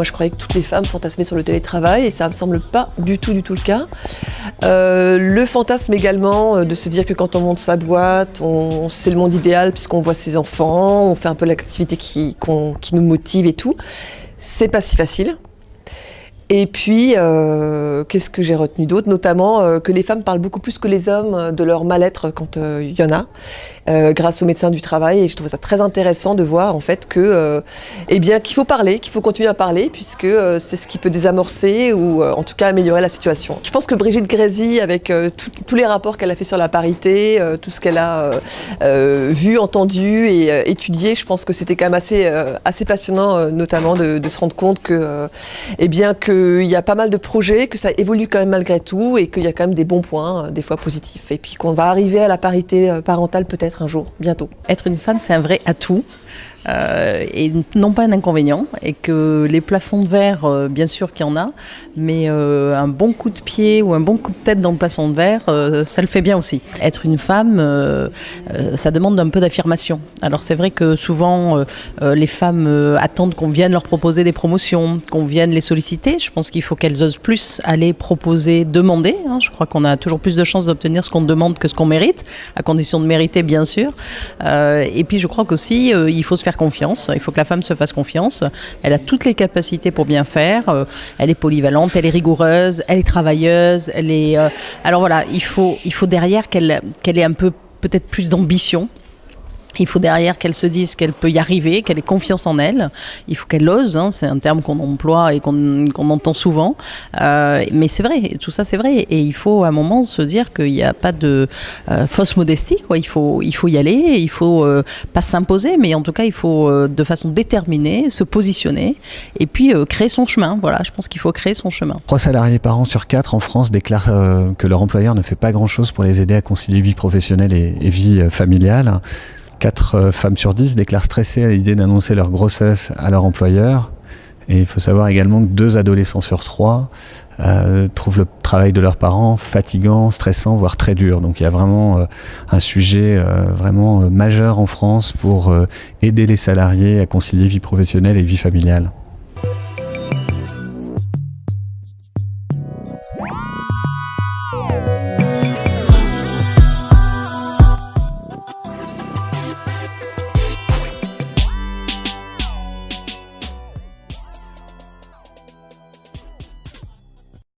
je croyais que toutes les femmes fantasmaient sur le télétravail et ça me semble pas du tout le cas. Le fantasme également de se dire que quand on monte sa boîte, c'est le monde idéal puisqu'on voit ses enfants, on fait un peu l'activité qui nous motive et tout. C'est pas si facile. Et puis, qu'est-ce que j'ai retenu d'autre? Notamment que les femmes parlent beaucoup plus que les hommes de leur mal-être quand il y en a, grâce aux médecins du travail. Et je trouve ça très intéressant de voir en fait que, qu'il faut parler, qu'il faut continuer à parler, puisque c'est ce qui peut désamorcer ou en tout cas améliorer la situation. Je pense que Brigitte Grésy, avec tous les rapports qu'elle a fait sur la parité, tout ce qu'elle a vu, entendu et étudié, je pense que c'était quand même assez passionnant, notamment de se rendre compte que, qu'il y a pas mal de projets, que ça évolue quand même malgré tout et qu'il y a quand même des bons points, des fois positifs. Et puis qu'on va arriver à la parité parentale peut-être un jour, bientôt. Être une femme, c'est un vrai atout. Et non pas un inconvénient, et que les plafonds de verre, bien sûr qu'il y en a, mais un bon coup de pied ou un bon coup de tête dans le plafond de verre, ça le fait bien aussi. Être une femme, ça demande un peu d'affirmation. Alors c'est vrai que souvent les femmes attendent qu'on vienne leur proposer des promotions, qu'on vienne les solliciter. Je pense qu'il faut qu'elles osent plus aller proposer, demander. Je crois qu'on a toujours plus de chances d'obtenir ce qu'on demande que ce qu'on mérite, à condition de mériter bien sûr. Et puis je crois qu'aussi il faut se faire confiance, il faut que la femme se fasse confiance. Elle a toutes les capacités pour bien faire, elle est polyvalente, elle est rigoureuse, elle est travailleuse, elle est... Alors voilà, il faut derrière qu'elle ait un peu peut-être plus d'ambition. Il faut derrière qu'elle se dise qu'elle peut y arriver, qu'elle ait confiance en elle. Il faut qu'elle ose, c'est un terme qu'on emploie et qu'on entend souvent. Mais c'est vrai, tout ça c'est vrai. Et il faut à un moment se dire qu'il n'y a pas de fausse modestie, quoi. Il faut y aller, il faut pas s'imposer, mais en tout cas il faut de façon déterminée se positionner et puis créer son chemin. Voilà, je pense qu'il faut créer son chemin. 3 salariés par an sur 4 en France déclarent que leur employeur ne fait pas grand-chose pour les aider à concilier vie professionnelle et vie familiale. 4 femmes sur 10 déclarent stressées à l'idée d'annoncer leur grossesse à leur employeur. Et il faut savoir également que 2 adolescents sur 3 trouvent le travail de leurs parents fatigant, stressant, voire très dur. Donc il y a vraiment un sujet vraiment majeur en France pour aider les salariés à concilier vie professionnelle et vie familiale.